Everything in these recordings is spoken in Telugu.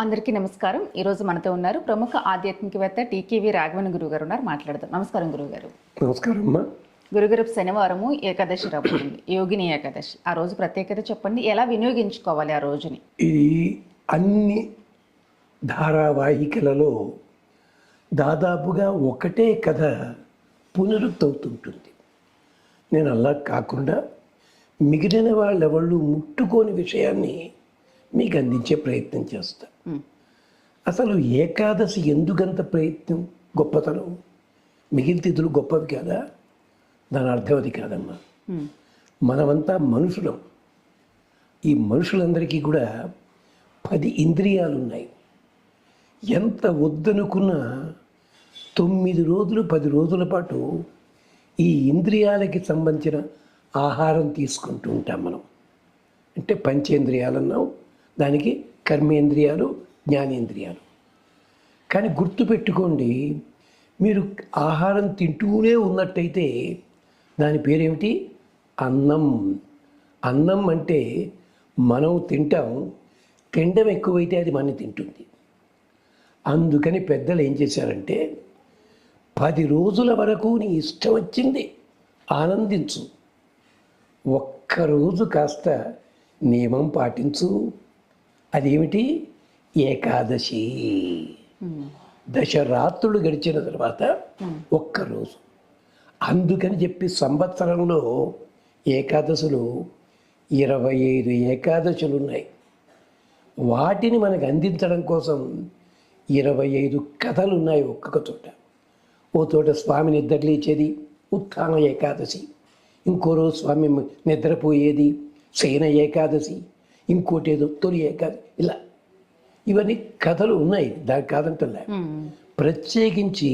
అందరికీ నమస్కారం. ఈరోజు మనతో ఉన్నారు ప్రముఖ ఆధ్యాత్మికవేత్త టీకేవి రాఘవన్ గురువు గారు ఉన్నారు. మాట్లాడదాం. నమస్కారం గురువుగారు. నమస్కారం అమ్మా. గురుగారు, శనివారము ఏకాదశి రాబోతుంది, యోగిని ఏకాదశి. ఆ రోజు ప్రత్యేకత చెప్పండి, ఎలా వినియోగించుకోవాలి ఆ రోజుని? ఇది అన్ని ధారావాహికలలో దాదాపుగా ఒకటే కథ పునరుక్తవుతుంటుంది. నేను అలా కాకుండా మిగిలిన వాళ్ళెవళ్ళు ముట్టుకోని విషయాన్ని మీకు అందించే ప్రయత్నం చేస్తా. అసలు ఏకాదశి ఎందుకంత ప్రయత్నం, గొప్పతనం? మిగిలిన తిథులు గొప్పవి కాదా? దాని అర్థం అది కాదమ్మా. మనమంతా మనుషులం. ఈ మనుషులందరికీ కూడా 10 ఇంద్రియాలు ఉన్నాయి. ఎంత వద్దనుకున్నా 9 రోజులు 10 రోజుల పాటు ఈ ఇంద్రియాలకి సంబంధించిన ఆహారం తీసుకుంటూ ఉంటాం మనం. అంటే పంచేంద్రియాలు అన్నాం, దానికి కర్మేంద్రియాలు, జ్ఞానేంద్రియాలు. కానీ గుర్తుపెట్టుకోండి, మీరు ఆహారం తింటూనే ఉన్నట్టయితే దాని పేరేమిటి? అన్నం. అన్నం అంటే మనం తింటాం, తినడం ఎక్కువైతే అది మన తింటుంది. అందుకని పెద్దలు ఏం చేశారంటే 10 రోజుల వరకు నీ ఇష్టం వచ్చింది ఆనందించు, ఒక్కరోజు కాస్త నియమం పాటించు. అదేమిటి? ఏకాదశి. దశరాత్రులు గడిచిన తర్వాత ఒక్కరోజు. అందుకని చెప్పి సంవత్సరంలో ఏకాదశులు 25 ఏకాదశులు ఉన్నాయి. వాటిని మనకు అందించడం కోసం 25 కథలు ఉన్నాయి ఒక్కొక్క చోట. ఓ చోట స్వామి నిద్రలేచేది ఉత్థాన ఏకాదశి, ఇంకో రోజు స్వామి నిద్రపోయేది శయన ఏకాదశి, ఇంకోటి ఏదో తొలి ఏకాదశి. ఇలా ఇవన్నీ కథలు ఉన్నాయి, దానికి కాదంటలే. ప్రత్యేకించి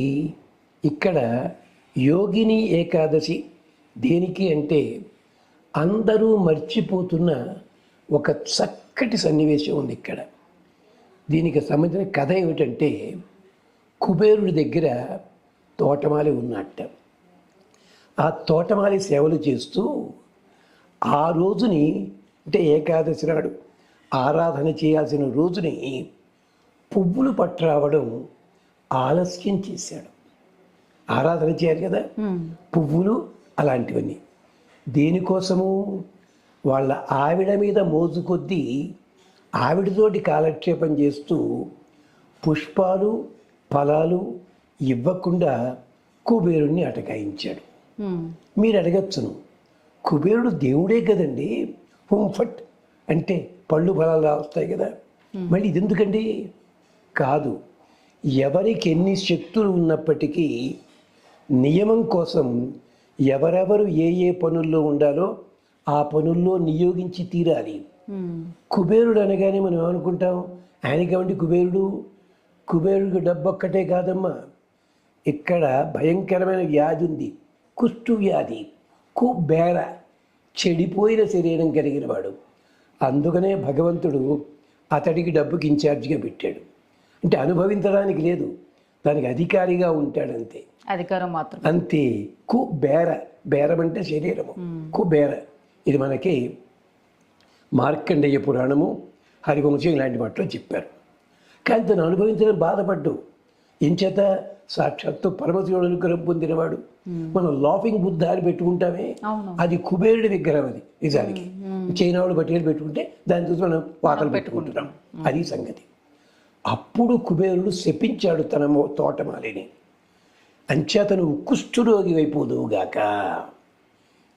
ఇక్కడ యోగిని ఏకాదశి దేనికి అంటే అందరూ మర్చిపోతున్న ఒక చక్కటి సన్నివేశం ఉంది ఇక్కడ. దీనికి సంబంధించిన కథ ఏమిటంటే, కుబేరుడి దగ్గర తోటమాలి ఉన్నట్ట. ఆ తోటమాలి సేవలు చేస్తూ ఆ రోజుని, అంటే ఏకాదశి నాడు ఆరాధన చేయాల్సిన రోజుని పువ్వులు పట్టురావడం ఆలస్యం చేశాడు. ఆరాధన చేయాలి కదా, పువ్వులు అలాంటివన్నీ. దేనికోసము? వాళ్ళ ఆవిడ మీద మోజు కొద్దీ ఆవిడతోటి కాలక్షేపం చేస్తూ పుష్పాలు ఫలాలు ఇవ్వకుండా కుబేరుణ్ణి అటకాయించాడు. మీరు అడగచ్చును, కుబేరుడు దేవుడే కదండి, హుంఫట్ అంటే పళ్ళు ఫలాలు వస్తాయి కదా, మళ్ళీ ఇది ఎందుకండి? కాదు, ఎవరికి ఎన్ని శక్తులు ఉన్నప్పటికీ నియమం కోసం ఎవరెవరు ఏ ఏ పనుల్లో ఉండాలో ఆ పనుల్లో నియోగించి తీరాలి. కుబేరుడు అనగానే మనం ఏమనుకుంటాం, ఆయనకేమండి కుబేరుడు? కుబేరుడికి డబ్బు ఒక్కటే కాదమ్మా, ఇక్కడ భయంకరమైన వ్యాధి ఉంది, కుష్టు వ్యాధి. కుబేర, చెడిపోయిన శరీరం కలిగిన వాడు. అందుకనే భగవంతుడు అతడికి డబ్బుకి ఇన్ఛార్జిగా పెట్టాడు. అంటే అనుభవించడానికి లేదు, దానికి అధికారిగా ఉంటాడంతే, అధికారం మాత్రం అంతే. కుబేర, బేరం అంటే శరీరము, కుబేర. ఇది మనకి మార్కండేయ పురాణము, హరివంశం ఇలాంటి వాటిలో చెప్పారు. కానీ తను అనుభవించడం బాధపడ్డు. ఎంచేత? సాక్షాత్తు పరమశివుడు అనుగ్రహం పొందినవాడు. మనం లాఫింగ్ బుద్ధ అని పెట్టుకుంటామే, అది కుబేరుడి విగ్రహం. అది నిజానికి చైనావాడు బట్టి పెట్టుకుంటే దాన్ని చూసి మనం వాతలు పెట్టుకుంటున్నాం. అది సంగతి. అప్పుడు కుబేరుడు శపించాడు తన తోటమాలిని. అంచేతను కుష్ఠురోగి అయిపోదువుగాక.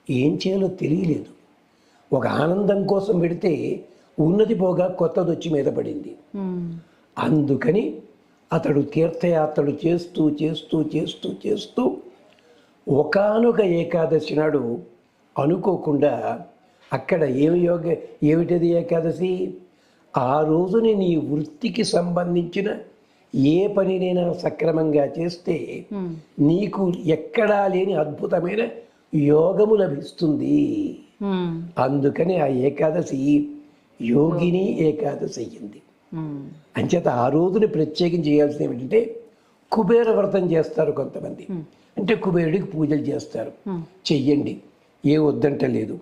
ఏం చేయాలో తెలియలేదు. ఒక ఆనందం కోసం పెడితే ఉన్నది పోగా కొత్తది వచ్చి మీద పడింది. అందుకని అతడు తీర్థయాత్రలు చేస్తూ చేస్తూ చేస్తూ చేస్తూ ఒకానొక ఏకాదశి నాడు అనుకోకుండా అక్కడ ఏమిటది ఏకాదశి? ఆ రోజుని నీ వృత్తికి సంబంధించిన ఏ పనినైనా సక్రమంగా చేస్తే నీకు ఎక్కడా లేని అద్భుతమైన యోగము లభిస్తుంది. అందుకని ఆ ఏకాదశి యోగిని ఏకాదశి అయ్యింది. అంచేత ఆ రోజుని ప్రత్యేకించి చేయాల్సింది ఏమిటంటే కుబేర వ్రతం చేస్తారు కొంతమంది. అంటే కుబేరుడికి పూజలు చేస్తారు, చెయ్యండి, ఏ వద్దంట లేదు.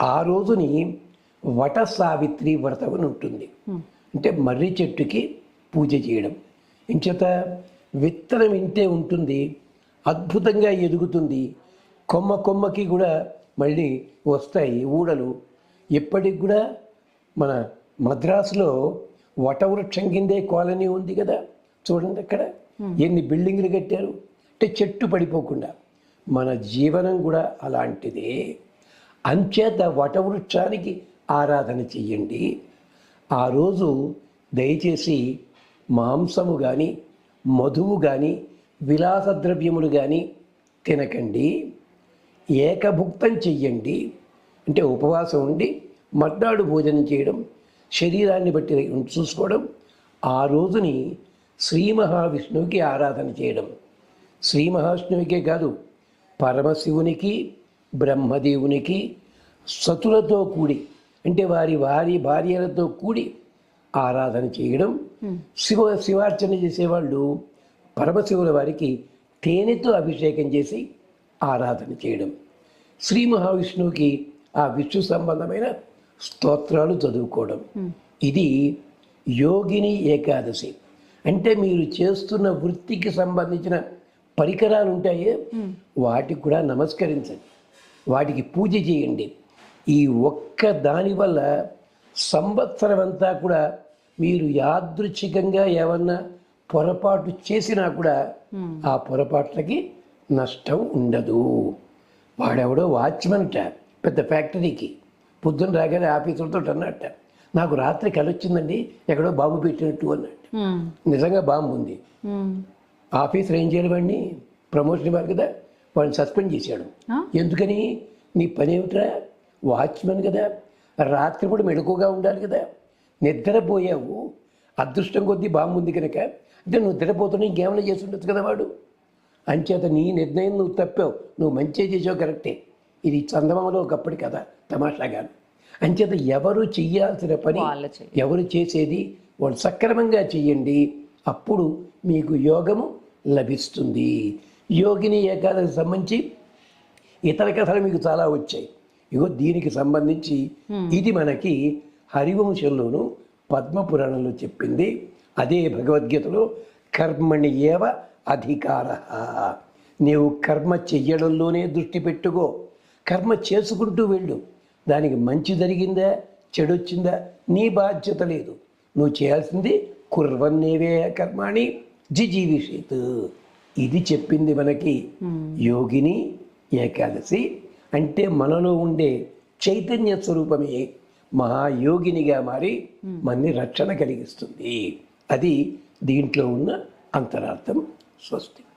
ఆ రోజుని వట సావిత్రి వ్రతం అని ఉంటుంది. అంటే మర్రి చెట్టుకి పూజ చేయడం. ఇంచేత విత్తనం ఇంతే ఉంటుంది, అద్భుతంగా ఎదుగుతుంది, కొమ్మ కొమ్మకి కూడా మళ్ళీ వస్తాయి ఊడలు. ఎప్పటికి కూడా మన మద్రాసులో వటవృక్షం కిందే కాలనీ ఉంది కదా, చూడండి అక్కడ ఎన్ని బిల్డింగ్లు కట్టారు. అంటే చెట్టు పడిపోకుండా. మన జీవనం కూడా అలాంటిదే. అంచేత వటవృక్షానికి ఆరాధన చెయ్యండి. ఆ రోజు దయచేసి మాంసము కానీ మధువు కానీ విలాస ద్రవ్యములు కానీ తినకండి. ఏకభుక్తం చెయ్యండి. అంటే ఉపవాసం ఉండి మర్నాడు భోజనం చేయడం, శరీరాన్ని బట్టి చూసుకోవడం. ఆ రోజుని శ్రీ మహావిష్ణువుకి ఆరాధన చేయడం. శ్రీ మహావిష్ణువుకే కాదు, పరమశివునికి, బ్రహ్మదేవునికి సతులతో కూడి, అంటే వారి భార్యలతో కూడి ఆరాధన చేయడం. శివార్చన చేసేవాళ్ళు పరమశివుల వారికి తేనెతో అభిషేకం చేసి ఆరాధన చేయడం. శ్రీ మహావిష్ణువుకి ఆ విష్ణు సంబంధమైన స్తోత్రాలు చదువుకోవడం. ఇది యోగిని ఏకాదశి. అంటే మీరు చేస్తున్న వృత్తికి సంబంధించిన పరికరాలు ఉంటాయే, వాటికి కూడా నమస్కరించండి, వాటికి పూజ చేయండి. ఈ ఒక్క దానివల్ల సంవత్సరం అంతా కూడా మీరు యాదృచ్ఛికంగా ఏమన్నా పొరపాటు చేసినా కూడా ఆ పొరపాట్లకి నష్టం ఉండదు. వాడెవడో వాచ్మెన్ట పెద్ద ఫ్యాక్టరీకి పొద్దున్న రాగానే ఆఫీసులతో అన్నట్ట, నాకు రాత్రి కలొచ్చిందండి, ఎక్కడో బాంబు పెట్టినట్టు అన్నట్టు. నిజంగా బాంబు ఉంది. ఆఫీసర్ ఏం చేయాలి, వాడిని ప్రమోషన్ ఇవ్వాలి కదా, వాడిని సస్పెండ్ చేశాడు. ఎందుకని? నీ పని ఏమిట్రా, వాచ్మెన్ కదా, రాత్రిపూట మెడుకుగా ఉండాలి కదా, నిద్రపోయావు, అదృష్టం కొద్దీ బాంబు ఉంది కనుక, అంటే నువ్వు నిద్రపోతున్నా ఇంకేమైనా చేసి ఉండొచ్చు కదా వాడు. అంచేత నీ నిర్ణయం నువ్వు తప్పావు, నువ్వు మంచిగా చేసావు, కరెక్టే. ఇది చందమామలో ఒకప్పటి కదా తమాషాగా. అంచేత ఎవరు చెయ్యాల్సిన పని ఎవరు చేసేది వాళ్ళు సక్రమంగా చెయ్యండి, అప్పుడు మీకు యోగము లభిస్తుంది. యోగిని ఏకాదశి సంబంధించి ఇతర కథలు మీకు చాలా వచ్చాయి. ఇగో దీనికి సంబంధించి ఇది మనకి హరివంశంలోను పద్మపురాణంలో చెప్పింది. అదే భగవద్గీతలో కర్మణి ఏవ అధికార. నీవు కర్మ చెయ్యడంలోనే దృష్టి పెట్టుకో, కర్మ చేసుకుంటూ వెళ్ళు. దానికి మంచి జరిగిందా చెడు వచ్చిందా నీ బాధ్యత లేదు. నువ్వు చేయాల్సింది కుర్వన్నేవే కర్మాణి జిజీవిషేత్. ఇది చెప్పింది మనకి యోగిని ఏకాదశి. అంటే మనలో ఉండే చైతన్య స్వరూపమే మహాయోగినిగా మారి మనని రక్షణ కలిగిస్తుంది. అది దీంట్లో ఉన్న అంతరార్థం. స్వస్తి.